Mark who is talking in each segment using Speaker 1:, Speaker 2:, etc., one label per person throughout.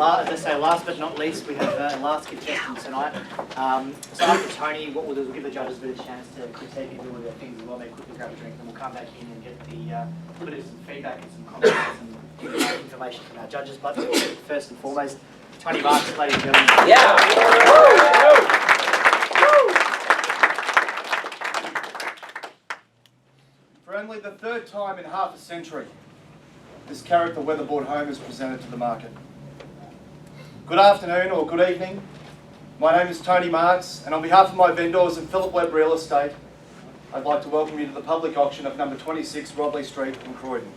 Speaker 1: as I say, last but not least, we have last contestant tonight. So after Tony, what we'll do is we'll give the judges a bit of a chance to critique and do all their things as well. They quickly grab a drink, and we'll come back in and get the little bit of some feedback and some comments and some information from our judges. But first and foremost, Tony Marks, ladies and gentlemen.
Speaker 2: Yeah.
Speaker 3: For only the third time in half a century, this character weatherboard home is presented to the market. Good afternoon or good evening. My name is Tony Marks, and on behalf of my vendors and Philip Webb Real Estate, I'd like to welcome you to the public auction of number 26 Robley Street in Croydon.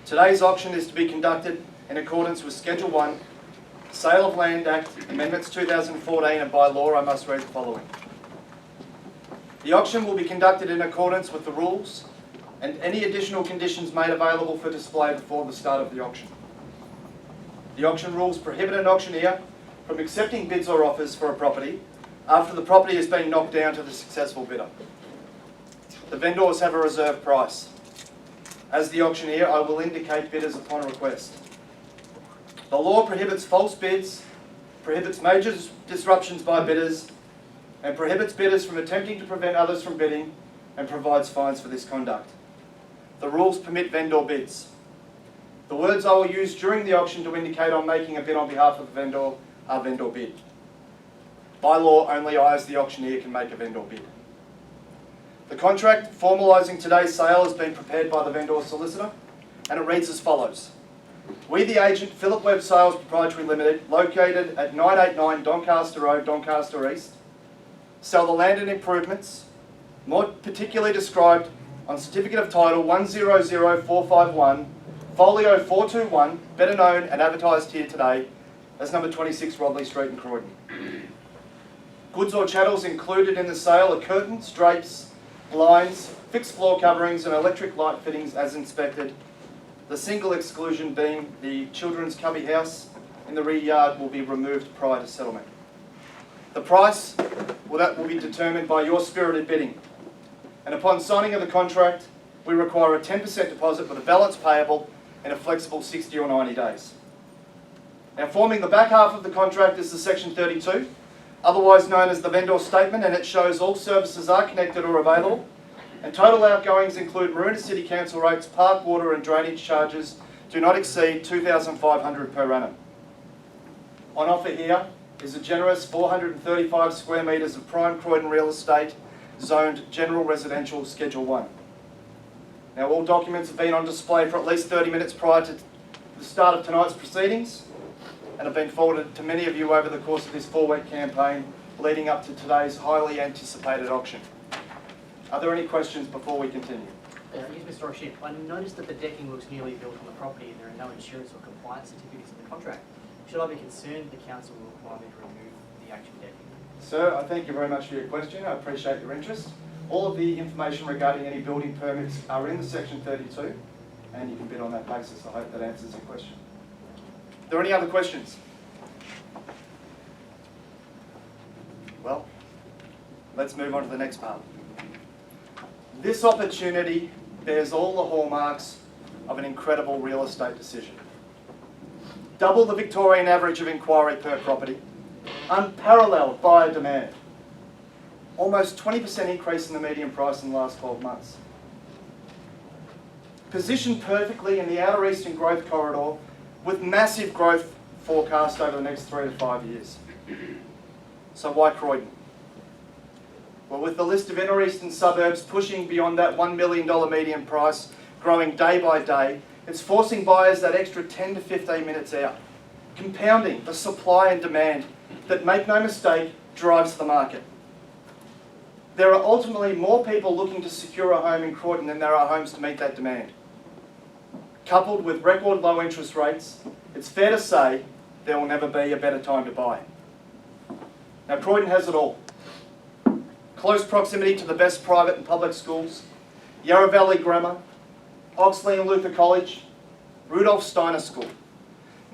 Speaker 3: Today's auction is to be conducted in accordance with Schedule 1, Sale of Land Act, Amendments 2014, and by law I must read the following. The auction will be conducted in accordance with the rules and any additional conditions made available for display before the start of the auction. The auction rules prohibit an auctioneer from accepting bids or offers for a property after the property has been knocked down to the successful bidder. The vendors have a reserve price. As the auctioneer, I will indicate bidders upon request. The law prohibits false bids, prohibits major disruptions by bidders, and prohibits bidders from attempting to prevent others from bidding, and provides fines for this conduct. The rules permit vendor bids. The words I will use during the auction to indicate I'm making a bid on behalf of the vendor are vendor bid. By law, only I as the auctioneer can make a vendor bid. The contract formalising today's sale has been prepared by the vendor solicitor, and it reads as follows. We, the agent, Philip Webb Sales Proprietary Limited, located at 989 Doncaster Road, Doncaster East, sell the land and improvements, more particularly described on Certificate of Title 100451, Folio 421, better known and advertised here today as number 26 Robley Street in Croydon. Goods or chattels included in the sale are curtains, drapes, blinds, fixed floor coverings and electric light fittings as inspected. The single exclusion being the children's cubby house in the rear yard will be removed prior to settlement. The price, well, that will be determined by your spirited bidding. And upon signing of the contract, we require a 10% deposit with a balance payable in a flexible 60 or 90 days. Now, forming the back half of the contract is the Section 32, otherwise known as the vendor statement, and it shows all services are connected or available, and total outgoings include Marina City Council rates, park water and drainage charges do not exceed $2,500 per annum. On offer here is a generous 435 square metres of prime Croydon real estate, zoned General Residential Schedule 1. Now, all documents have been on display for at least 30 minutes prior to the start of tonight's proceedings and have been forwarded to many of you over the course of this 4-week campaign leading up to today's highly anticipated auction. Are there any questions before we continue?
Speaker 1: Yes, Mr. O'Shea, I noticed that the decking looks newly built on the property and there are no insurance or compliance certificates in the contract. Should I be concerned the council will require me to remove the actual decking?
Speaker 3: Sir, I thank you very much for your question. I appreciate your interest. All of the information regarding any building permits are in the Section 32, and you can bid on that basis. I hope that answers your question. Are there any other questions? Well, let's move on to the next part. This opportunity bears all the hallmarks of an incredible real estate decision. Double the Victorian average of inquiry per property, unparalleled buyer demand, almost 20% increase in the median price in the last 12 months. Positioned perfectly in the outer eastern growth corridor with massive growth forecast over the next 3 to 5 years. So why Croydon? Well, with the list of inner eastern suburbs pushing beyond that $1 million median price, growing day by day, it's forcing buyers that extra 10 to 15 minutes out, compounding the supply and demand that, make no mistake, drives the market. There are ultimately more people looking to secure a home in Croydon than there are homes to meet that demand. Coupled with record low interest rates, it's fair to say there will never be a better time to buy. Now, Croydon has it all. Close proximity to the best private and public schools, Yarra Valley Grammar, Oxley and Luther College, Rudolph Steiner School,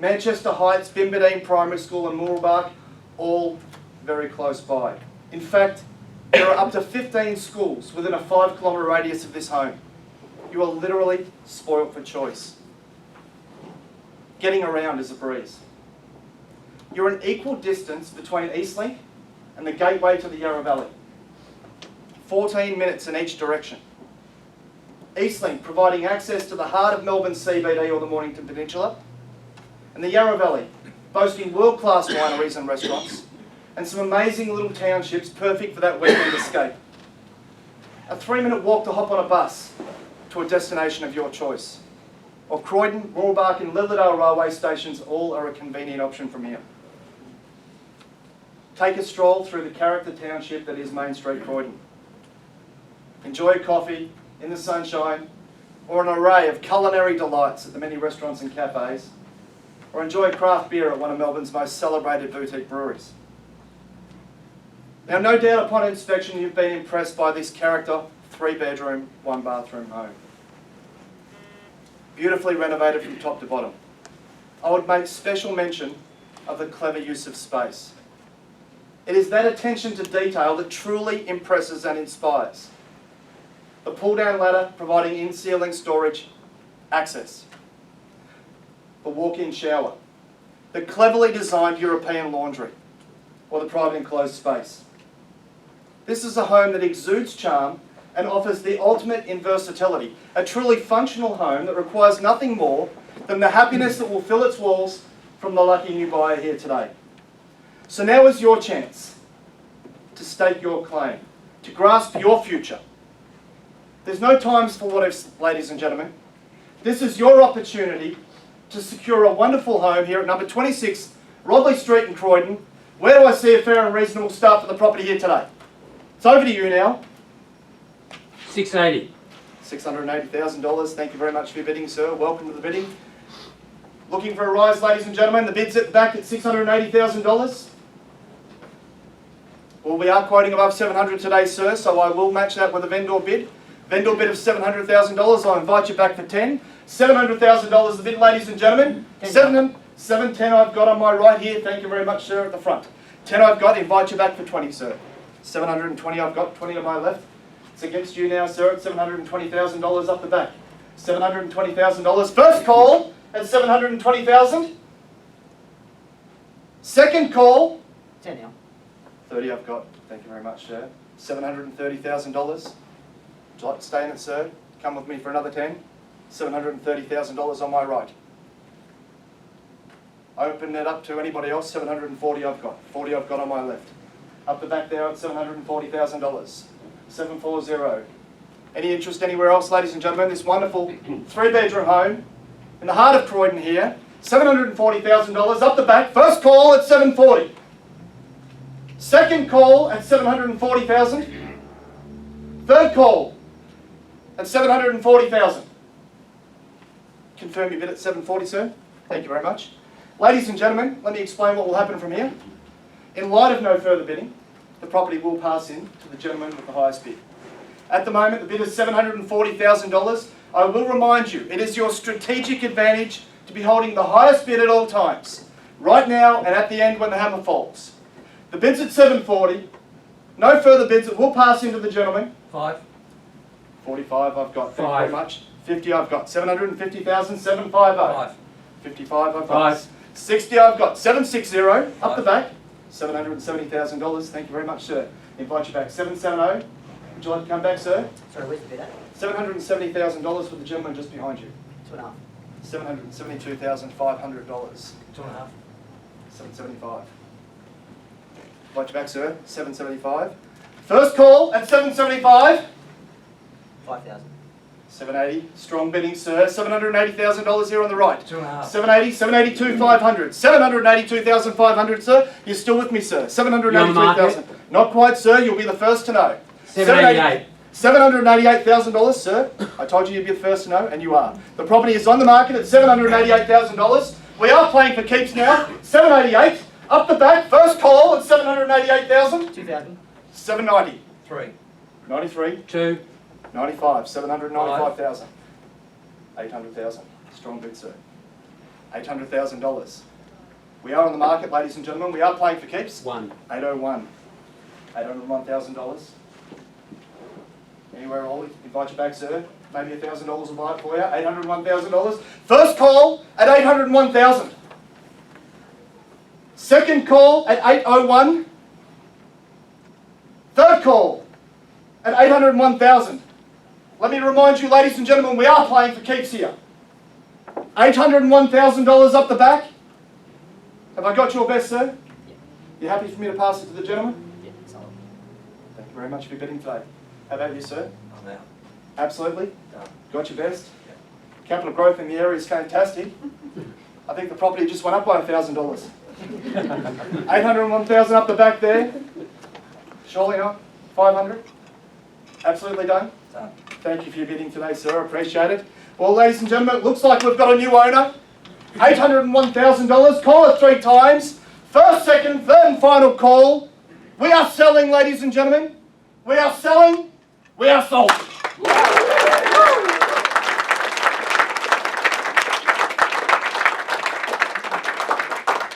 Speaker 3: Manchester Heights, Bimbadeen Primary School and Moorbark, all very close by. In fact, there are up to 15 schools within a 5-kilometre radius of this home. You are literally spoilt for choice. getting around is a breeze. You're an equal distance between Eastlink and the gateway to the Yarra Valley. 14 minutes in each direction. Eastlink providing access to the heart of Melbourne CBD or the Mornington Peninsula, and the Yarra Valley boasting world-class wineries and restaurants, and some amazing little townships perfect for that weekend escape. A 3-minute walk to hop on a bus to a destination of your choice. Or Croydon, Moorbark and Lillardale railway stations all are a convenient option from here. Take a stroll through the character township that is Main Street, Croydon. Enjoy a coffee in the sunshine, or an array of culinary delights at the many restaurants and cafes, or enjoy a craft beer at one of Melbourne's most celebrated boutique breweries. Now, no doubt upon inspection you've been impressed by this character 3-bedroom, 1-bathroom home. Beautifully renovated from top to bottom. I would make special mention of the clever use of space. It is that attention to detail that truly impresses and inspires. The pull-down ladder providing in-ceiling storage access. The walk-in shower. The cleverly designed European laundry, or the private enclosed space. This is a home that exudes charm and offers the ultimate in versatility. A truly functional home that requires nothing more than the happiness that will fill its walls from the lucky new buyer here today. So now is your chance to stake your claim, to grasp your future. There's no times for what ifs, ladies and gentlemen. This is your opportunity to secure a wonderful home here at number 26 Rodley Street in Croydon. Where do I see a fair and reasonable start for the property here today? It's over to you now.
Speaker 2: $680.
Speaker 3: $680,000. Thank you very much for your bidding, sir. Welcome to the bidding. Looking for a rise, ladies and gentlemen. The bid's at the back at $680,000. Well, we are quoting above $700 today, sir, so I will match that with a vendor bid. Vendor bid of $700,000. I'll invite you back for 10. $700,000 the bid, ladies and gentlemen. 710 I've got on my right here. Thank you very much, sir, at the front. 10 I've got. Invite you back for 20, sir. 720 I've got. 20 on my left. It's against you now, sir, at $720,000 up the back. $720,000. First call at $720,000. Second call.
Speaker 1: 10 now.
Speaker 3: 30 I've got. Thank you very much, sir. $730,000. Would you like to stay in it, sir? Come with me for another 10. $730,000 on my right. Open it up to anybody else. 740 I've got. 40 I've got on my left. Up the back there at $740,000. 740. Any interest anywhere else, ladies and gentlemen? This wonderful 3-bedroom home in the heart of Croydon here. $740,000 up the back. First call at 740. Second call at 740,000. Third call at 740,000. Confirm your bid at 740, sir. Thank you very much. Ladies and gentlemen, let me explain what will happen from here. In light of no further bidding, the property will pass in to the gentleman with the highest bid. At the moment, the bid is $740,000. I will remind you, it is your strategic advantage to be holding the highest bid at all times, right now and at the end when the hammer falls. The bid's at 740. No further bids. It will pass into the gentleman.
Speaker 2: 5.
Speaker 3: 45 I've got. Thank you
Speaker 2: 5.
Speaker 3: very much. 50 I've got. 750,000. 750.
Speaker 2: 5.
Speaker 3: 55 I've got.
Speaker 2: 5.
Speaker 3: 60 I've got. 760 up the back. $770,000. Thank you very much, sir. Invite you back. 770. Would you like to come back, sir?
Speaker 1: Sorry, where's the bid at?
Speaker 3: $770,000 for the gentleman just behind you.
Speaker 1: 2.5.
Speaker 3: $772,500.
Speaker 1: 2.5.
Speaker 3: 775. Invite you back, sir. 775. First call at 775.
Speaker 1: 5,000.
Speaker 3: 780. Strong bidding, sir. $780,000 here on the right.
Speaker 2: 2.5.
Speaker 3: 780. 782,500. 782,500, sir. You're still with me, sir. 782,000. Not quite, sir. You'll be the first to know.
Speaker 2: 788.
Speaker 3: $788,000, sir. I told you you'd be the first to know, and you are. The property is on the market at $788,000. We are playing for keeps now. 788. Up the back. First call at $788,000.
Speaker 1: 2,000.
Speaker 3: 790.
Speaker 2: 3.
Speaker 3: 93.
Speaker 2: 2.
Speaker 3: 95. 795,000. 800,000. Strong bid, sir. $800,000. We are on the market, ladies and gentlemen. We are playing for keeps.
Speaker 2: 1.
Speaker 3: 801. $801,000. Anywhere, Ollie? Invite you back, sir. Maybe $1,000 will buy it for you. $801,000. First call at $801,000. Second call at $801,000. Third call at $801,000. Let me remind you, ladies and gentlemen, we are playing for keeps here. $801,000 up the back. Have I got your best, sir?
Speaker 1: Yeah.
Speaker 3: You happy for me to pass it to the gentleman?
Speaker 1: Yeah, solid.
Speaker 3: Thank you very much for your bidding today. How about you, sir?
Speaker 2: I'm out.
Speaker 3: Absolutely.
Speaker 2: Done.
Speaker 3: Got your best?
Speaker 2: Yeah.
Speaker 3: Capital growth in the area is fantastic. I think the property just went up by $1,000. 801,000 up the back there. Surely not? 500? Absolutely done.
Speaker 2: Done.
Speaker 3: Thank you for your bidding today, sir. I appreciate it. Well, ladies and gentlemen, it looks like we've got a new owner. $801,000. Call it 3 times. First, second, third and final call. We are selling, ladies and gentlemen. We are selling. We are sold.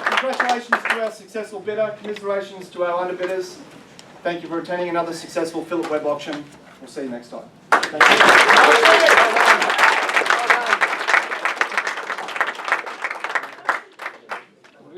Speaker 3: Congratulations to our successful bidder. Commiserations to our underbidders. Thank you for attending another successful Philip Webb auction. We'll see you next time. Thank you.